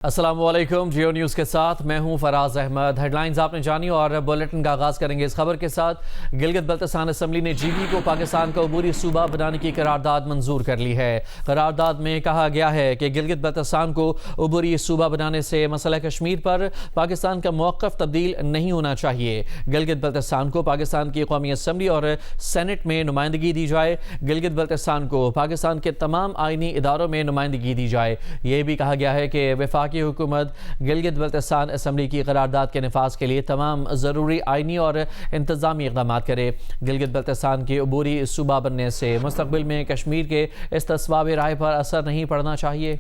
السلام علیکم، جیو نیوز کے ساتھ میں ہوں فراز احمد۔ ہیڈ لائنز آپ نے جانی اور بلیٹن کا آغاز کریں گے اس خبر کے ساتھ۔ گلگت بلتستان اسمبلی نے جی بی کو پاکستان کا عبوری صوبہ بنانے کی قرارداد منظور کر لی ہے۔ قرارداد میں کہا گیا ہے کہ گلگت بلتستان کو عبوری صوبہ بنانے سے مسئلہ کشمیر پر پاکستان کا موقف تبدیل نہیں ہونا چاہیے۔ گلگت بلتستان کو پاکستان کی قومی اسمبلی اور سینٹ میں نمائندگی دی جائے۔ گلگت بلتستان کو پاکستان کے تمام آئینی اداروں میں نمائندگی دی جائے۔ یہ بھی کہا گیا ہے کہ وفاقی حکومت گلگت بلتستان اسمبلی کی قرارداد کے نفاذ کے لیے تمام ضروری آئینی اور انتظامی اقدامات کرے۔ گلگت بلتستان کی عبوری صوبہ بننے سے مستقبل میں کشمیر کے استصواب رائے پر اثر نہیں پڑنا چاہیے۔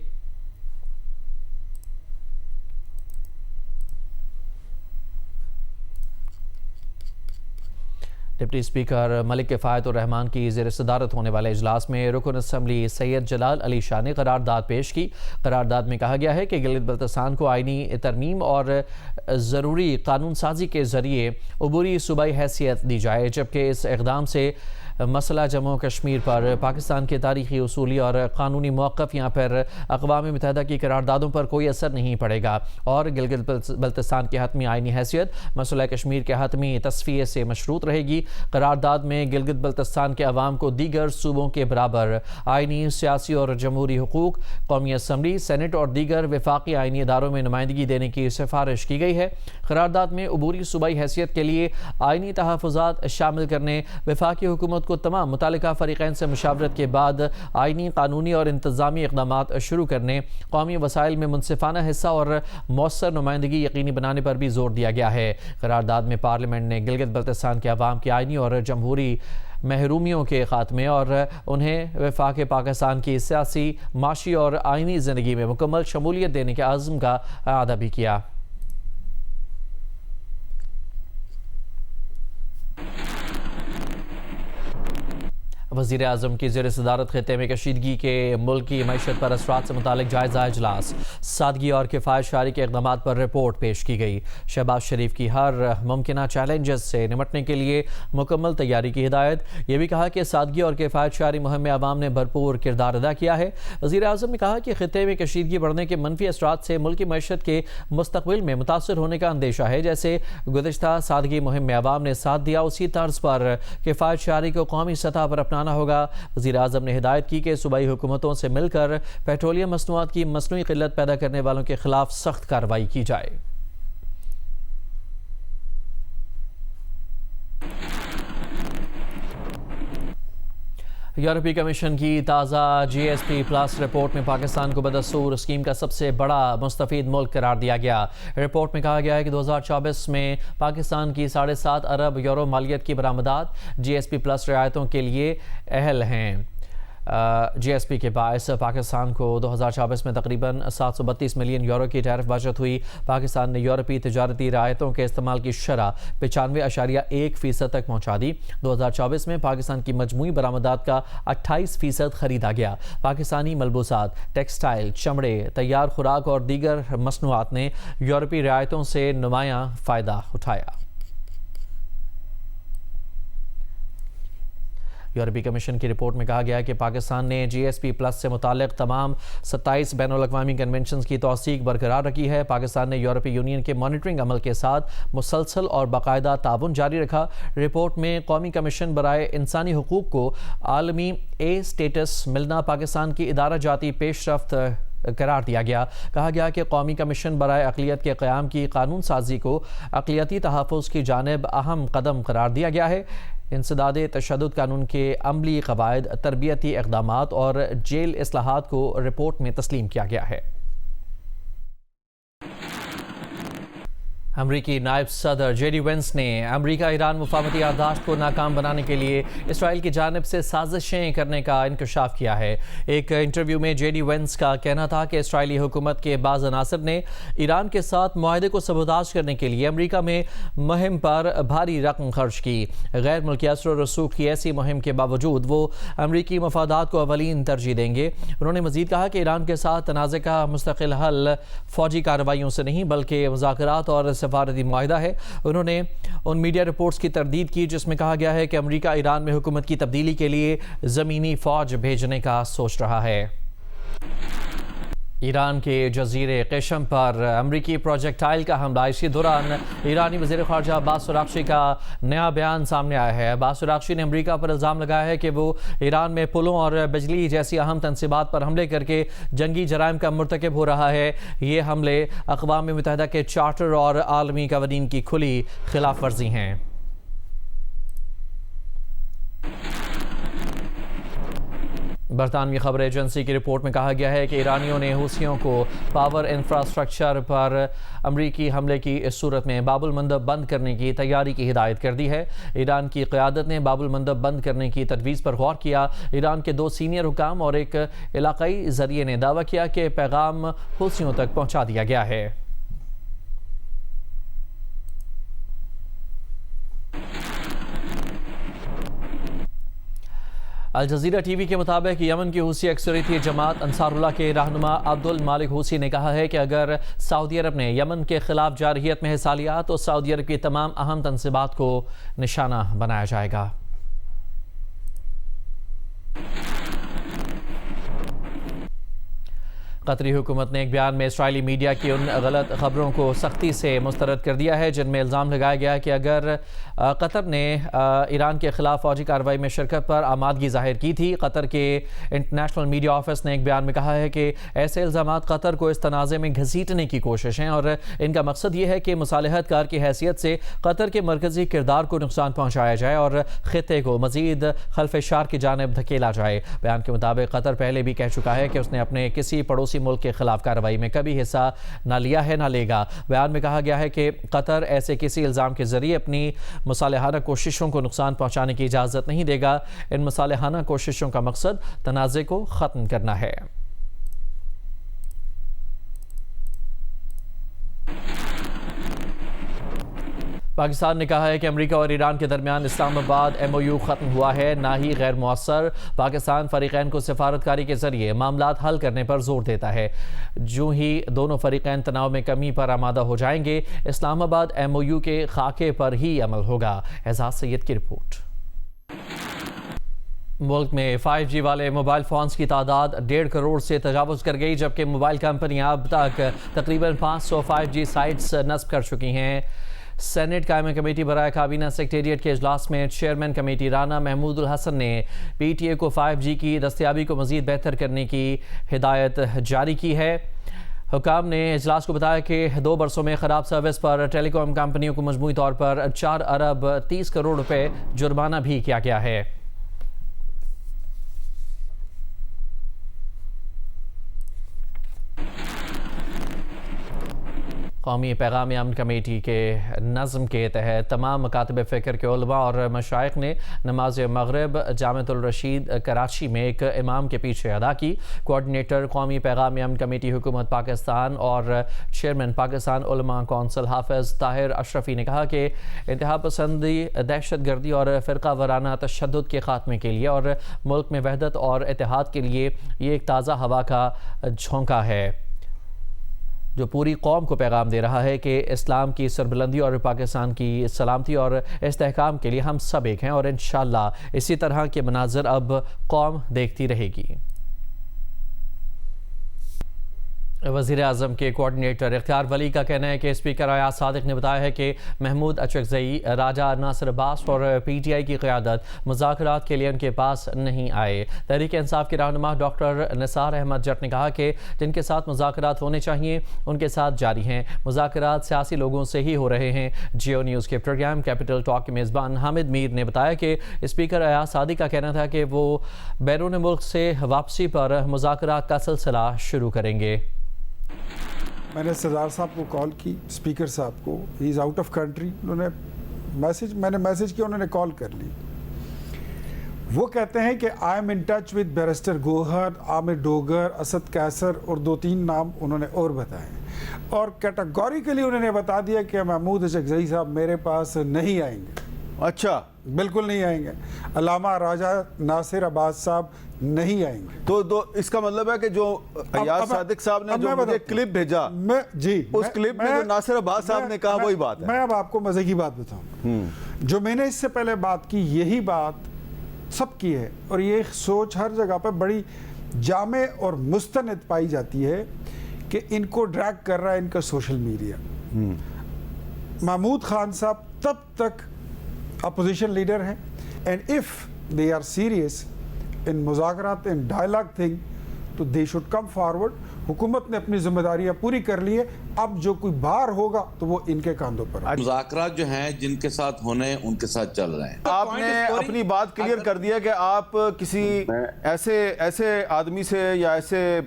ڈپٹی اسپیکر ملک کفایت الرحمان کی زیر صدارت ہونے والے اجلاس میں رکن اسمبلی سید جلال علی شاہ نے قرارداد پیش کی۔ قرارداد میں کہا گیا ہے کہ گلگت بلتستان کو آئینی ترمیم اور ضروری قانون سازی کے ذریعے عبوری صوبائی حیثیت دی جائے، جبکہ اس اقدام سے مسئلہ جموں کشمیر پر پاکستان کے تاریخی اصولی اور قانونی موقف یا پھر اقوام متحدہ کی قراردادوں پر کوئی اثر نہیں پڑے گا، اور گلگت بلتستان کی حتمی آئینی حیثیت مسئلہ کشمیر کے حتمی تصفیے سے مشروط رہے گی۔ قرارداد میں گلگت بلتستان کے عوام کو دیگر صوبوں کے برابر آئینی، سیاسی اور جمہوری حقوق، قومی اسمبلی، سینٹ اور دیگر وفاقی آئینی اداروں میں نمائندگی دینے کی سفارش کی گئی ہے۔ قرارداد میں عبوری صوبائی حیثیت کے لیے آئینی تحفظات شامل کرنے، وفاقی حکومت کو تمام متعلقہ فریقین سے مشاورت کے بعد آئینی، قانونی اور انتظامی اقدامات شروع کرنے، قومی وسائل میں منصفانہ حصہ اور مؤثر نمائندگی یقینی بنانے پر بھی زور دیا گیا ہے۔ قرارداد میں پارلیمنٹ نے گلگت بلتستان کے عوام کی آئینی اور جمہوری محرومیوں کے خاتمے اور انہیں وفاق پاکستان کی سیاسی، معاشی اور آئینی زندگی میں مکمل شمولیت دینے کے عزم کا اعادہ بھی کیا۔ وزیر اعظم کی زیر صدارت خطے میں کشیدگی کے ملکی معیشت پر اثرات سے متعلق جائزہ اجلاس، سادگی اور کفایت شعاری کے اقدامات پر رپورٹ پیش کی گئی۔ شہباز شریف کی ہر ممکنہ چیلنجز سے نمٹنے کے لیے مکمل تیاری کی ہدایت۔ یہ بھی کہا کہ سادگی اور کفایت شعاری مہم میں عوام نے بھرپور کردار ادا کیا ہے۔ وزیر اعظم نے کہا کہ خطے میں کشیدگی بڑھنے کے منفی اثرات سے ملکی معیشت کے مستقبل میں متاثر ہونے کا اندیشہ ہے۔ جیسے گزشتہ سادگی مہم میں عوام نے ساتھ دیا، اسی طرز پر کفایت شعاری کو قومی سطح پر اپنانا ہوگا۔ وزیر اعظم نے ہدایت کی کہ صوبائی حکومتوں سے مل کر پیٹرولیم مصنوعات کی مصنوعی قلت پیدا کرنے والوں کے خلاف سخت کارروائی کی جائے۔ یورپی کمیشن کی تازہ جی ایس پی پلس رپورٹ میں پاکستان کو بدستور اسکیم کا سب سے بڑا مستفید ملک قرار دیا گیا۔ رپورٹ میں کہا گیا ہے کہ 2024 میں پاکستان کی 7.5 ارب یورو مالیت کی برآمدات جی ایس پی پلس رعایتوں کے لیے اہل ہیں۔ جی ایس پی کے باعث پاکستان کو 2024 میں تقریباً 732 ملین یورو کی ٹیرف بچت ہوئی۔ پاکستان نے یورپی تجارتی رعایتوں کے استعمال کی شرح 95.1% تک پہنچا دی۔ 2024 میں پاکستان کی مجموعی برآمدات کا 28% خریدا گیا۔ پاکستانی ملبوسات، ٹیکسٹائل، چمڑے، تیار خوراک اور دیگر مصنوعات نے یورپی رعایتوں سے نمایاں فائدہ اٹھایا۔ یورپی کمیشن کی رپورٹ میں کہا گیا ہے کہ پاکستان نے جی ایس پی پلس سے متعلق تمام 27 بین الاقوامی کنونشنز کی توثیق برقرار رکھی ہے۔ پاکستان نے یورپی یونین کے مانیٹرنگ عمل کے ساتھ مسلسل اور باقاعدہ تعاون جاری رکھا۔ رپورٹ میں قومی کمیشن برائے انسانی حقوق کو عالمی اے سٹیٹس ملنا پاکستان کی ادارہ جاتی پیش رفت قرار دیا گیا۔ کہا گیا کہ قومی کمیشن برائے اقلیت کے قیام کی قانون سازی کو اقلیتی تحفظ کی جانب اہم قدم قرار دیا گیا ہے۔ انسداد تشدد قانون کے عملی قواعد، تربیتی اقدامات اور جیل اصلاحات کو رپورٹ میں تسلیم کیا گیا ہے۔ امریکی نائب صدر جے ڈی وینس نے امریکہ ایران مفاہمتی یادداشت کو ناکام بنانے کے لیے اسرائیل کی جانب سے سازشیں کرنے کا انکشاف کیا ہے۔ ایک انٹرویو میں جے ڈی وینس کا کہنا تھا کہ اسرائیلی حکومت کے بعض عناصر نے ایران کے ساتھ معاہدے کو سبوتاژ کرنے کے لیے امریکہ میں مہم پر بھاری رقم خرچ کی۔ غیر ملکی اثر و رسوخ کی ایسی مہم کے باوجود وہ امریکی مفادات کو اولین ترجیح دیں گے۔ انہوں نے مزید کہا کہ ایران کے ساتھ تنازع کا مستقل حل فوجی کارروائیوں سے نہیں بلکہ مذاکرات اور سفارتی معاہدہ ہے۔ انہوں نے ان میڈیا رپورٹس کی تردید کی جس میں کہا گیا ہے کہ امریکہ ایران میں حکومت کی تبدیلی کے لیے زمینی فوج بھیجنے کا سوچ رہا ہے۔ ایران کے جزیرے قشم پر امریکی پروجیکٹائل کا حملہ، اسی دوران ایرانی وزیر خارجہ عباس عراقچی کا نیا بیان سامنے آیا ہے۔ عباس عراقچی نے امریکہ پر الزام لگایا ہے کہ وہ ایران میں پلوں اور بجلی جیسی اہم تنصیبات پر حملے کر کے جنگی جرائم کا مرتکب ہو رہا ہے۔ یہ حملے اقوام متحدہ کے چارٹر اور عالمی قوانین کی کھلی خلاف ورزی ہیں۔ برطانوی خبر ایجنسی کی رپورٹ میں کہا گیا ہے کہ ایرانیوں نے حوثیوں کو پاور انفراسٹرکچر پر امریکی حملے کی اس صورت میں باب المندب بند کرنے کی تیاری کی ہدایت کر دی ہے۔ ایران کی قیادت نے باب المندب بند کرنے کی تجویز پر غور کیا۔ ایران کے 2 سینئر حکام اور ایک علاقائی ذریعے نے دعویٰ کیا کہ پیغام حوثیوں تک پہنچا دیا گیا ہے۔ الجزیرہ ٹی وی کے مطابق یمن کی حوثی اکثریتی جماعت انصار اللہ کے رہنما عبد المالک حوثی نے کہا ہے کہ اگر سعودی عرب نے یمن کے خلاف جارحیت میں حصہ لیا تو سعودی عرب کی تمام اہم تنصیبات کو نشانہ بنایا جائے گا۔ قطری حکومت نے ایک بیان میں اسرائیلی میڈیا کی ان غلط خبروں کو سختی سے مسترد کر دیا ہے جن میں الزام لگایا گیا ہے کہ اگر قطر نے ایران کے خلاف فوجی کارروائی میں شرکت پر آمادگی ظاہر کی تھی۔ قطر کے انٹرنیشنل میڈیا آفس نے ایک بیان میں کہا ہے کہ ایسے الزامات قطر کو اس تنازع میں گھسیٹنے کی کوشش ہیں اور ان کا مقصد یہ ہے کہ مصالحت کار کی حیثیت سے قطر کے مرکزی کردار کو نقصان پہنچایا جائے اور خطے کو مزید خلف شار کی جانب دھکیلا جائے۔ بیان کے مطابق قطر پہلے بھی کہہ چکا ہے کہ اس نے اپنے کسی پڑوسی ملک کے خلاف کارروائی میں کبھی حصہ نہ لیا ہے نہ لے گا۔ بیان میں کہا گیا ہے کہ قطر ایسے کسی الزام کے ذریعے اپنی مصالحانہ کوششوں کو نقصان پہنچانے کی اجازت نہیں دے گا۔ ان مصالحانہ کوششوں کا مقصد تنازع کو ختم کرنا ہے۔ پاکستان نے کہا ہے کہ امریکہ اور ایران کے درمیان اسلام آباد MOU ختم ہوا ہے، نہ ہی غیر مؤثر۔ پاکستان فریقین کو سفارتکاری کے ذریعے معاملات حل کرنے پر زور دیتا ہے۔ جو ہی دونوں فریقین تناؤ میں کمی پر آمادہ ہو جائیں گے، اسلام آباد MOU کے خاکے پر ہی عمل ہوگا۔ اعزاز سید کی رپورٹ۔ ملک میں 5G والے موبائل فونز کی تعداد 1.5 کروڑ سے تجاوز کر گئی، جبکہ موبائل کمپنیاں اب تک تقریباً 500 5G سائٹس نصب کر چکی ہیں۔ سینٹ قائمہ کمیٹی برائے کابینہ سیکریٹریٹ کے اجلاس میں چیئرمین کمیٹی رانا محمود الحسن نے PTA کو 5G کی دستیابی کو مزید بہتر کرنے کی ہدایت جاری کی ہے۔ حکام نے اجلاس کو بتایا کہ 2 برسوں میں خراب سروس پر ٹیلی کام کمپنیوں کو مجموعی طور پر 4 ارب 30 کروڑ روپے جرمانہ بھی کیا گیا ہے۔ قومی پیغام امن کمیٹی کے نظم کے تحت تمام مکاتب فکر کے علماء اور مشائخ نے نماز مغرب جامعۃ الرشید کراچی میں ایک امام کے پیچھے ادا کی۔ کوارڈینیٹر قومی پیغام امن کمیٹی حکومت پاکستان اور چیئرمین پاکستان علماء کونسل حافظ طاہر اشرفی نے کہا کہ انتہا پسندی، دہشت گردی اور فرقہ وارانہ تشدد کے خاتمے کے لیے اور ملک میں وحدت اور اتحاد کے لیے یہ ایک تازہ ہوا کا جھونکا ہے جو پوری قوم کو پیغام دے رہا ہے کہ اسلام کی سربلندی اور پاکستان کی سلامتی اور استحکام کے لیے ہم سب ایک ہیں اور انشاءاللہ اسی طرح کے مناظر اب قوم دیکھتی رہے گی۔ وزیر اعظم کے کوارڈینیٹر اختیار ولی کا کہنا ہے کہ اسپیکر ایاز صادق نے بتایا ہے کہ محمود اچکزئی، راجہ ناصر عباس اور PTI کی قیادت مذاکرات کے لیے ان کے پاس نہیں آئے۔ تحریک انصاف کے رہنما ڈاکٹر نثار احمد جٹ نے کہا کہ جن کے ساتھ مذاکرات ہونے چاہیے ان کے ساتھ جاری ہیں، مذاکرات سیاسی لوگوں سے ہی ہو رہے ہیں۔ جیو نیوز کے پروگرام کیپٹل ٹاک کے میزبان حامد میر نے بتایا کہ اسپیکر ایاز صادق کا کہنا تھا کہ وہ بیرون ملک سے واپسی پر مذاکرات کا سلسلہ شروع کریں گے۔ میں نے سردار صاحب کو کال کی، اسپیکر صاحب کو، ہی از آؤٹ آف کنٹری، میں نے میسج کیا، انہوں نے کال کر لی۔ وہ کہتے ہیں کہ I am in touch with barrister Gohar, Amir Dogar, Asad Qaiser اور 2-3 نام انہوں نے اور بتائے اور کیٹاگوریکلی انہوں نے بتا دیا کہ محمود اچکزئی صاحب میرے پاس نہیں آئیں گے۔ اچھا، بالکل نہیں آئیں گے۔ علامہ راجہ ناصر عباس صاحب نہیں آئیں گے۔ تو اس کا مطلب ہے کہ جو ایاز صادق صاحب نے جو مجھے کلپ بھیجا، جی اس کلپ میں جو ناصر عباس صاحب نے کہا وہی بات ہے۔ میں اب آپ کو مزے کی بات بتاؤں، جو میں نے اس سے پہلے بات کی یہی بات سب کی ہے اور یہ سوچ ہر جگہ پہ بڑی جامع اور مستند پائی جاتی ہے کہ ان کو ڈریگ کر رہا ہے ان کا سوشل میڈیا. محمود خان صاحب تب تک اپوزیشن لیڈر ہیں, and if they are serious in مذاکرات ان ڈائلاگ تھنگ تو دے شوڈ کم فارورڈ. حکومت نے اپنی ذمہ داریاں پوری کر لی ہے, اب جو کوئی باہر ہوگا تو وہ ان کے کاندھوں پر. مذاکرات جو ہیں جن کے ساتھ ہونے ہیں ان کے ساتھ چل رہے ہیں. آپ نے اپنی بات کلیئر کر دیا کہ آپ کسی ایسے آدمی سے یا ایسے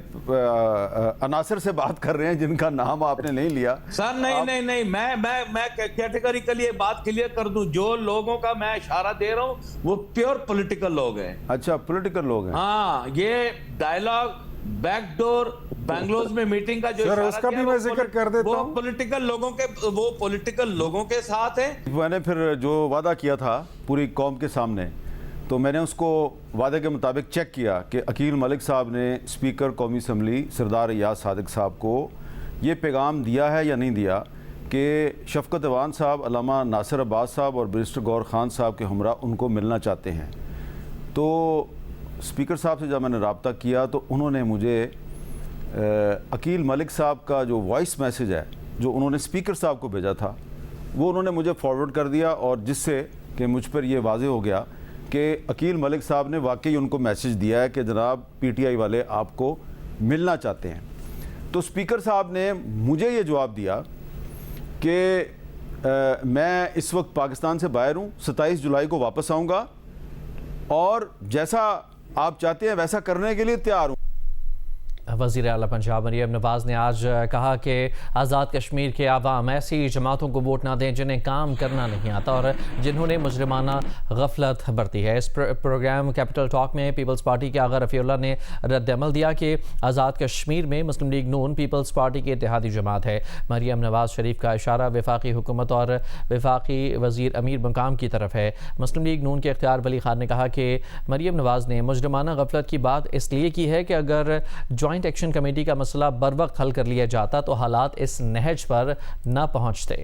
عناصر سے بات کر رہے ہیں جن کا نام آپ نے نہیں لیا. سر نہیں, میں کیٹیگریکلی یہ بات کلیئر کر دوں, جو لوگوں کا میں اشارہ دے رہا ہوں وہ پیور پولیٹیکل لوگ ہیں. اچھا, پولیٹیکل لوگ ہیں. ہاں, یہ ڈائلاگ بیک ڈور بنگلور میں میٹنگ کا جو اس کا بھی میں ذکر کر دیتا ہوں, وہ پولیٹیکل لوگوں کے ساتھ ہیں. میں نے پھر جو وعدہ کیا تھا پوری قوم کے سامنے, تو میں نے اس کو وعدے کے مطابق چیک کیا کہ عقیل ملک صاحب نے اسپیکر قومی اسمبلی سردار ایاز صادق صاحب کو یہ پیغام دیا ہے یا نہیں دیا کہ شفقت ایوان صاحب, علامہ ناصر عباس صاحب اور بیرسٹر گور خان صاحب کے ہمراہ ان کو ملنا چاہتے ہیں. تو اسپیکر صاحب سے جب میں نے رابطہ کیا تو انہوں نے مجھے عقیل ملک صاحب کا جو وائس میسیج ہے جو انہوں نے اسپیکر صاحب کو بھیجا تھا وہ انہوں نے مجھے فارورڈ کر دیا, اور جس سے کہ مجھ پر یہ واضح ہو گیا کہ عقیل ملک صاحب نے واقعی ان کو میسیج دیا ہے کہ جناب پی ٹی آئی والے آپ کو ملنا چاہتے ہیں. تو اسپیکر صاحب نے مجھے یہ جواب دیا کہ میں اس وقت پاکستان سے باہر ہوں, 27 جولائی کو واپس آؤں گا اور جیسا آپ چاہتے ہیں ویسا کرنے کے لیے تیار ہوں. وزیر اعلیٰ پنجاب مریم نواز نے آج کہا کہ آزاد کشمیر کے عوام ایسی جماعتوں کو ووٹ نہ دیں جنہیں کام کرنا نہیں آتا اور جنہوں نے مجرمانہ غفلت برتی ہے. اس پروگرام کیپٹل ٹاک میں پیپلز پارٹی کے آغا رفیع اللہ نے رد عمل دیا کہ آزاد کشمیر میں مسلم لیگ نون پیپلز پارٹی کی اتحادی جماعت ہے. مریم نواز شریف کا اشارہ وفاقی حکومت اور وفاقی وزیر امیر مقام کی طرف ہے. مسلم لیگ نون کے اختیار ولی خان نے کہا کہ مریم نواز نے مجرمانہ غفلت کی بات اس لیے کی ہے کہ اگر جوائنٹ ایکشن کمیٹی کا مسئلہ بر وقت حل کر لیا جاتا تو حالات اس نہج پر نہ پہنچتے.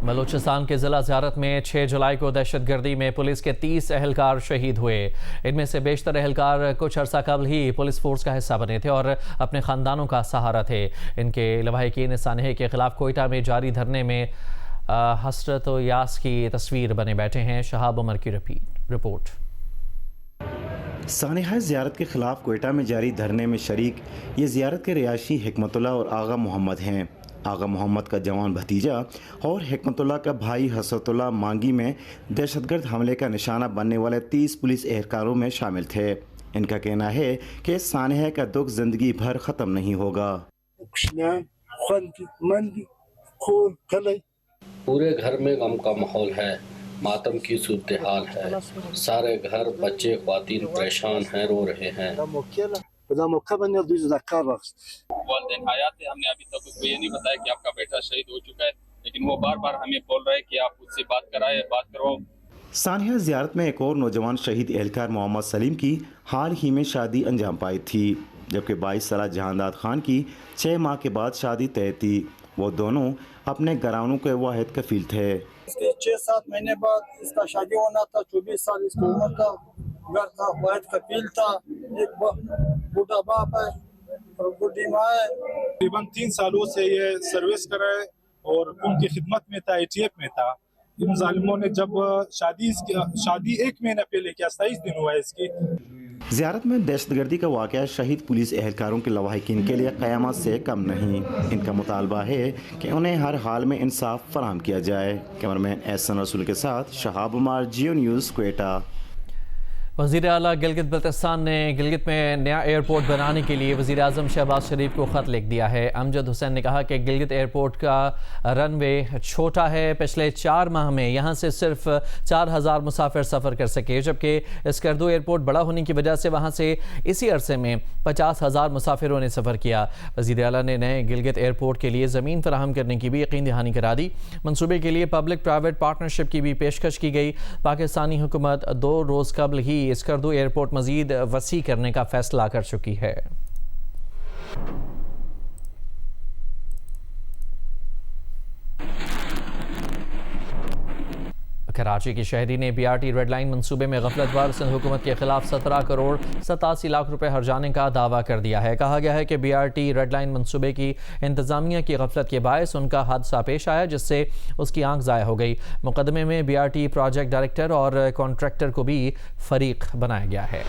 بلوچستان کے ضلع زیارت میں 6 جولائی کو دہشت گردی میں پولیس کے 30 اہلکار شہید ہوئے. ان میں سے بیشتر اہلکار کچھ عرصہ قبل ہی پولیس فورس کا حصہ بنے تھے اور اپنے خاندانوں کا سہارا تھے. ان کے لواحقین سانحے کے خلاف کوئٹہ میں جاری دھرنے میں حسرت و یاس کی تصویر بنے بیٹھے ہیں. شہاب عمر کی رپورٹ. سانحہ زیارت کے خلاف کوئٹہ میں جاری دھرنے میں شریک یہ زیارت کے رہائشی حکمت اللہ اور آغا محمد ہیں. آغا محمد کا جوان بھتیجا اور حکمت اللہ کا بھائی حسرت اللہ مانگی میں دہشت گرد حملے کا نشانہ بننے والے 30 پولیس اہلکاروں میں شامل تھے. ان کا کہنا ہے کہ سانحہ کا دکھ زندگی بھر ختم نہیں ہوگا. پورے گھر میں غم کا ماحول ہے, ماتم کی صورتحال ہے. سارے گھر بچے خواتین پریشان ہیں, رو رہے ہیں. والدین حیات ہے, ہم نے ابھی تک اس کو یہ نہیں بتایا کہ آپ کا بیٹا شہید ہو چکا ہے, لیکن وہ بار بار ہمیں بول رہے ہیں کہ آپ اس سے بات کرائے, بات کرواؤ. سانحہ زیارت میں ایک اور نوجوان شہید اہلکار محمد سلیم کی حال ہی میں شادی انجام پائی تھی, جبکہ 22 سالہ جہانداد خان کی 6 ماہ کے بعد شادی طے تھی. وہ دونوں اپنے گھرانوں کے واحد کفیل تھے. اس کے 6-7 مہینے بعد اس کا شادی ہونا تھا. 24 سال اس کی عمر تھا, گھر تھا, واحد کفیل تھا. ایک بوڑھا باپ ہے اور بوڑھی ماں ہے. تقریباً 3 سالوں سے یہ سروس کر رہے اور ان کی خدمت میں تھا, ATF میں تھا. ان ظالموں نے جب شادی 1 مہینہ پہلے کیا, 27 دن ہوا ہے اس کی. زیارت میں دہشت گردی کا واقعہ شہید پولیس اہلکاروں کے لواحقین کے لیے قیامت سے کم نہیں. ان کا مطالبہ ہے کہ انہیں ہر حال میں انصاف فراہم کیا جائے. کیمرمین احسن رسول کے ساتھ شہاب عمر, جیو نیوز, کوئٹہ. وزیر اعلیٰ گلگت بلتستان نے گلگت میں نیا ایئرپورٹ بنانے کے لیے وزیر اعظم شہباز شریف کو خط لکھ دیا ہے. امجد حسین نے کہا کہ گلگت ایئرپورٹ کا رن وے چھوٹا ہے. پچھلے 4 ماہ میں یہاں سے صرف 4000 مسافر سفر کر سکے, جبکہ اسکردو ایئرپورٹ بڑا ہونے کی وجہ سے وہاں سے اسی عرصے میں 50,000 مسافروں نے سفر کیا. وزیر اعلیٰ نے نئے گلگت ایئرپورٹ کے لیے زمین فراہم کرنے کی بھی یقین دہانی کرا دی. منصوبے کے لیے پبلک پرائیویٹ پارٹنرشپ کی بھی پیشکش کی گئی. پاکستانی حکومت 2 روز قبل ہی اسکردو ایئرپورٹ مزید وسیع کرنے کا فیصلہ کر چکی ہے. کراچی کی شہری نے B R T red line منصوبے میں غفلت ور سندھ حکومت کے خلاف 17 کروڑ 87 لاکھ روپے ہرجانے کا دعویٰ کر دیا ہے۔ کہا گیا ہے کہ B R T red line منصوبے کی انتظامیہ کی غفلت کے باعث ان کا حادثہ پیش آیا، جس سے اس کی آنکھ ضائع ہو گئی۔ مقدمے میں B R T project director اور کانٹریکٹر کو بھی فریق بنایا گیا ہے۔